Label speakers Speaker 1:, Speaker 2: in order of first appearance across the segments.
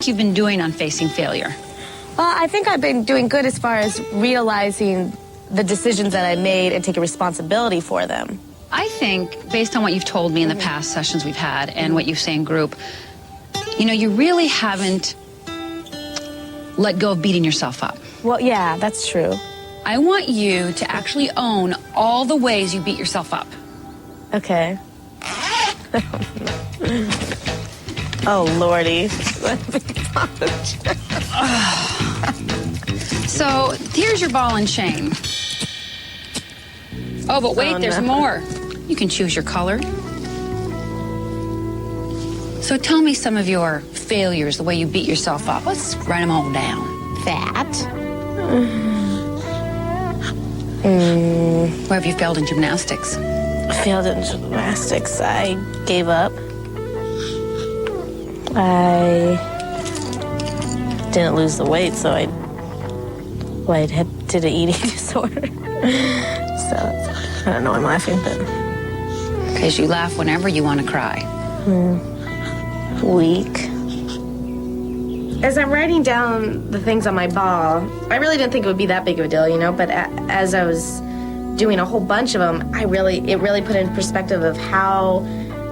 Speaker 1: You've been doing on facing failure?
Speaker 2: Well, I think I've been doing good as far as realizing the decisions that I made and taking responsibility for them.
Speaker 1: I think, based on what you've told me in the past sessions we've had and what you say in group, you know, you really haven't let go of beating yourself up.
Speaker 2: Well, yeah, that's true.
Speaker 1: I want you to actually own all the ways you beat yourself up.
Speaker 2: Okay. Oh, Lordy.
Speaker 1: So, here's your ball and chain. Oh, but wait, there's more. You can choose your color. So tell me some of your failures, the way you beat yourself up. Let's write them all down.
Speaker 2: Fat.
Speaker 1: Where have you failed in gymnastics?
Speaker 2: Failed in gymnastics. I gave up. I didn't lose the weight, so I did an eating disorder. So I don't know why I'm laughing, but
Speaker 1: because you laugh whenever you want to cry.
Speaker 2: Weak. As I'm writing down the things on my ball, I really didn't think it would be that big of a deal, you know. But as I was doing a whole bunch of them, it really put in perspective of how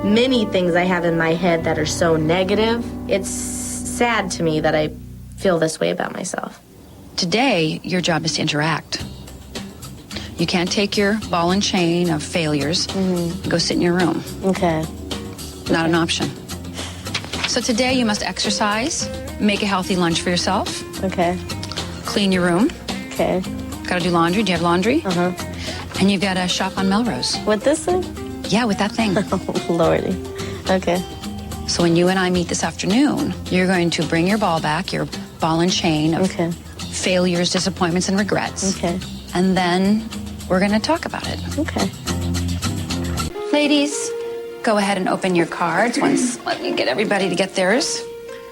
Speaker 2: many things I have in my head that are so negative. It's sad to me that I feel this way about myself. Today, your job is to interact. You can't take your ball and chain of failures and go sit in your room. Okay. Not an option. So today you must exercise, make a healthy lunch for yourself. Okay. Clean your room. Okay. Gotta do laundry. Do you have laundry? Uh-huh. And you've got to shop on Melrose. With this thing? Yeah, with that thing. Oh, Lordy. Okay. So when you and I meet this afternoon, you're going to bring your ball back, your ball and chain of failures, disappointments, and regrets. Okay. And then we're going to talk about it. Okay. Ladies, go ahead and open your cards once. Let me get everybody to get theirs.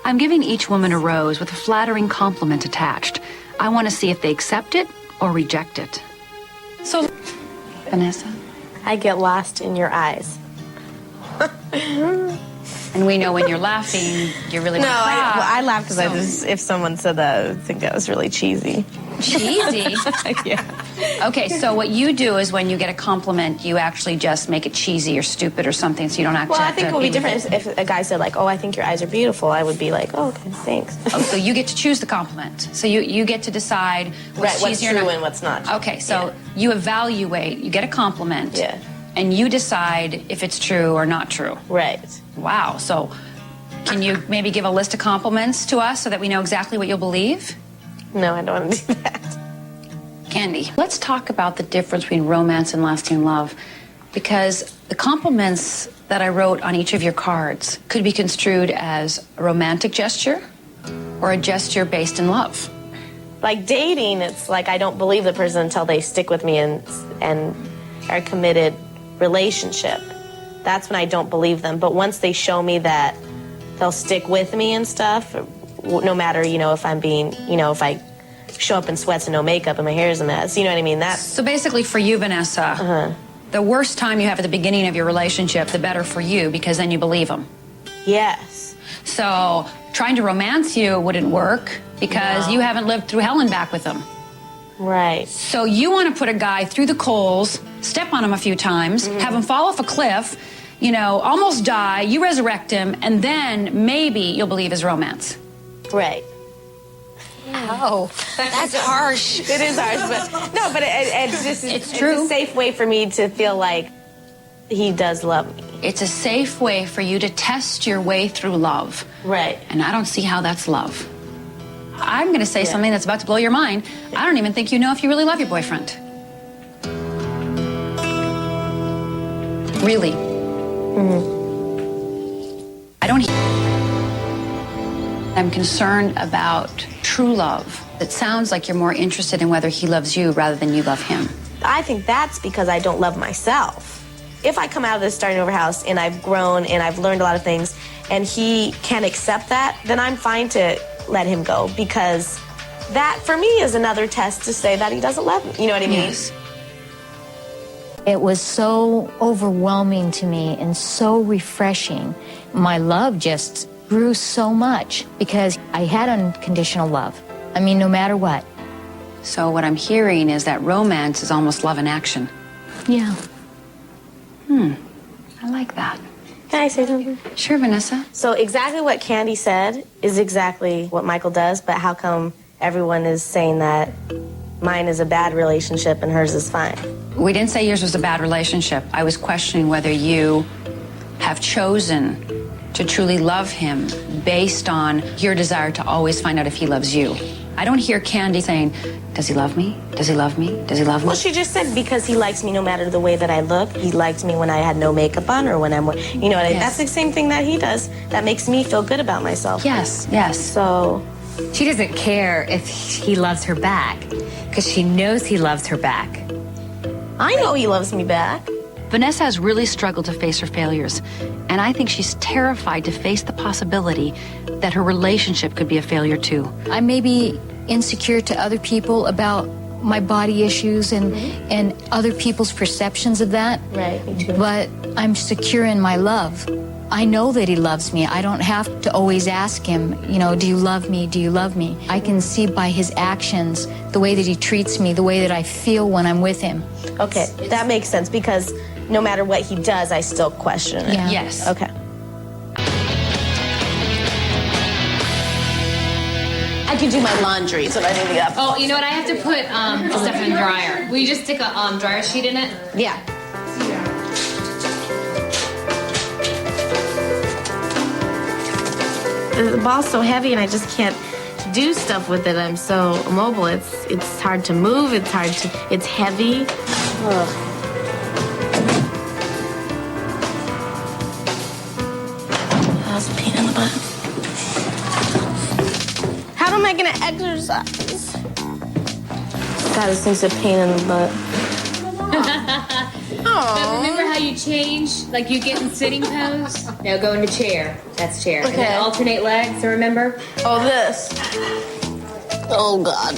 Speaker 2: I'm giving each woman a rose with a flattering compliment attached. I want to see if they accept it or reject it. So, Vanessa? I get lost in your eyes. And we know when you're laughing, you're really no. I laugh because if someone said that, I would think that was really cheesy. Cheesy? Yeah. Okay, so what you do is when you get a compliment, you actually just make it cheesy or stupid or something, so you don't actually. Well, I think it would be different if a guy said like, "Oh, I think your eyes are beautiful." I would be like, "Oh, okay, thanks." Oh, so you get to choose the compliment. So you get to decide what's cheesy or not. What's true and what's not. Okay, so you evaluate. You get a compliment. Yeah. And you decide if it's true or not true. Right. Wow. So can you maybe give a list of compliments to us so that we know exactly what you'll believe? No, I don't want to do that. Candy, let's talk about the difference between romance and lasting love, because the compliments that I wrote on each of your cards could be construed as a romantic gesture or a gesture based in love. Like dating, it's like I don't believe the person until they stick with me and are committed relationship. That's when I don't believe them. But once they show me that they'll stick with me and stuff, no matter, you know, if I'm being, you know, if I show up in sweats and no makeup and my hair is a mess, you know what I mean? That's so basically for you, Vanessa, the worse time you have at the beginning of your relationship, the better for you, because then you believe them. Yes. So trying to romance you wouldn't work because you haven't lived through hell and back with them. Right. So you want to put a guy through the coals, step on him a few times, have him fall off a cliff, you know, almost die, you resurrect him, and then maybe you'll believe his romance. Right. Oh, that's harsh. It is harsh, but no, but it's true. It's a safe way for me to feel like he does love me. It's a safe way for you to test your way through love. Right. And I don't see how that's love. I'm going to say something that's about to blow your mind. I don't even think you know if you really love your boyfriend. Really. I don't. I'm concerned about true love. It sounds like you're more interested in whether he loves you rather than you love him. I think that's because I don't love myself. If I come out of this starting over house and I've grown and I've learned a lot of things and he can't accept that, then I'm fine to let him go, because that for me is another test to say that he doesn't love me. You know what I mean? Yes.
Speaker 3: It was so overwhelming to me and so refreshing. My love just grew so much because I had unconditional love. I mean, no matter what.
Speaker 1: So what I'm hearing is that romance is almost love in action.
Speaker 3: Yeah.
Speaker 1: I like that.
Speaker 4: Can I say something?
Speaker 1: Sure, Vanessa.
Speaker 4: So exactly what Candy said is exactly what Michael does, but how come everyone is saying that mine is a bad relationship and hers is fine?
Speaker 1: We didn't say yours was a bad relationship. I was questioning whether you have chosen to truly love him based on your desire to always find out if he loves you. I don't hear Candy saying, does he love me? Does he love me? Does he love me?
Speaker 4: Well, she just said because he likes me no matter the way that I look. He liked me when I had no makeup on or when I'm, you know,
Speaker 1: Yes.
Speaker 4: that's the same thing that he does. That makes me feel good about myself.
Speaker 1: Yes, yes.
Speaker 4: So
Speaker 5: She doesn't care if he loves her back because she knows he loves her back.
Speaker 4: I know he loves me back.
Speaker 1: Vanessa has really struggled to face her failures, and I think she's terrified to face the possibility that her relationship could be a failure too.
Speaker 3: I may be insecure to other people about my body issues and other people's perceptions of that.
Speaker 4: Right, me too.
Speaker 3: But I'm secure in my love. I know that he loves me. I don't have to always ask him, you know, do you love me? Do you love me? I can see by his actions, the way that he treats me, the way that I feel when I'm with him.
Speaker 4: Okay, that makes sense because no matter what he does, I still question it.
Speaker 3: Yeah.
Speaker 1: Yes.
Speaker 4: Okay. I can do my laundry, so I need to get up.
Speaker 5: Oh, you know what? I have to put the stuff in the dryer. Will you just stick a dryer sheet in it?
Speaker 4: Yeah. The ball's so heavy and I just can't do stuff with it. I'm so mobile. It's hard to move. It's heavy. Ugh. That was a pain in the butt. How am I gonna exercise? God, this thing's a pain in the butt.
Speaker 5: But remember how you change? Like you get in sitting pose? Now go into chair. That's chair. And
Speaker 4: Okay.
Speaker 5: then alternate legs, so remember?
Speaker 4: Oh, this. Oh, God.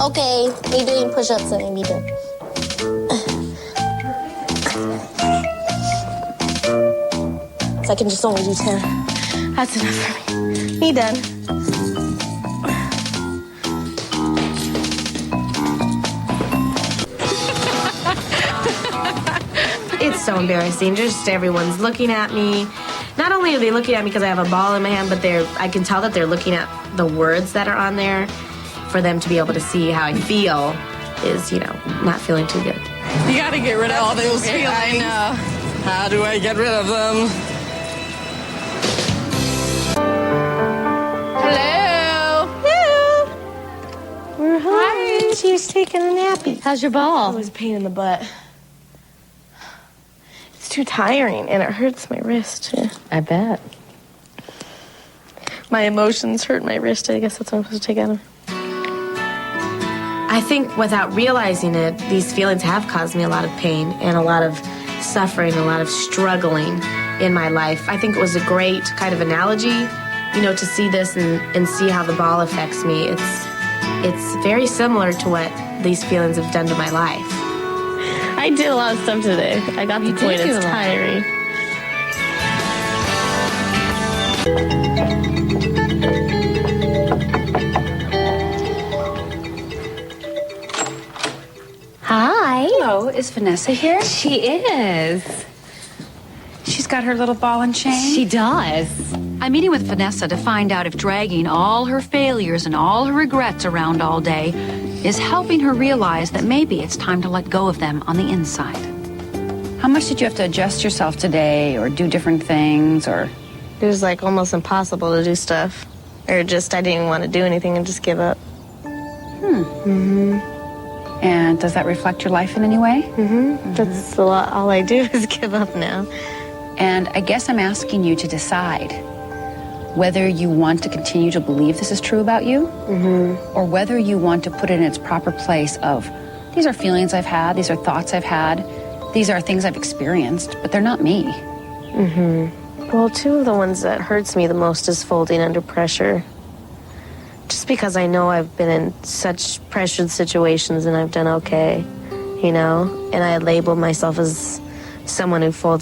Speaker 6: Okay, me doing push-ups and me doing. So I can just only do 10.
Speaker 4: That's enough for me. Me done. It's so embarrassing. Just everyone's looking at me. Not only are they looking at me because I have a ball in my hand, but I can tell that they're looking at the words that are on there for them to be able to see how I feel is, you know, not feeling too good.
Speaker 7: You gotta get rid of all those feelings. I know. How do I get rid of them? Hello.
Speaker 4: Hello. We're home. Hi. She was taking a nappy.
Speaker 3: How's your
Speaker 4: It
Speaker 3: ball?
Speaker 4: was a pain in the butt. It's too tiring, and it hurts my wrist, too.
Speaker 5: I bet.
Speaker 4: My emotions hurt my wrist. I guess that's what I'm supposed to take out of. I think without realizing it, these feelings have caused me a lot of pain and a lot of suffering, a lot of struggling in my life. I think it was a great kind of analogy, you know, to see this and see how the ball affects me. It's very similar to what these feelings have done to my life. I did a lot of stuff today. I got the point. It's tiring.
Speaker 5: Hi.
Speaker 1: Hello, is Vanessa here?
Speaker 5: She is.
Speaker 1: She's got her little ball and chain.
Speaker 5: She does.
Speaker 1: I'm meeting with Vanessa to find out if dragging all her failures and all her regrets around all day is helping her realize that maybe it's time to let go of them on the inside. How much did you have to adjust yourself today or do different things or...
Speaker 4: It was like almost impossible to do stuff. Or just I didn't even want to do anything and just give up.
Speaker 1: And does that reflect your life in any way?
Speaker 4: That's a lot. All I do is give up now.
Speaker 1: And I guess I'm asking you to decide whether you want to continue to believe this is true about you or whether you want to put it in its proper place of, these are feelings I've had, these are thoughts I've had, these are things I've experienced, but they're not me.
Speaker 4: Well, two of the ones that hurts me the most is folding under pressure. Just because I know I've been in such pressured situations and I've done okay, you know? And I label myself as someone who folds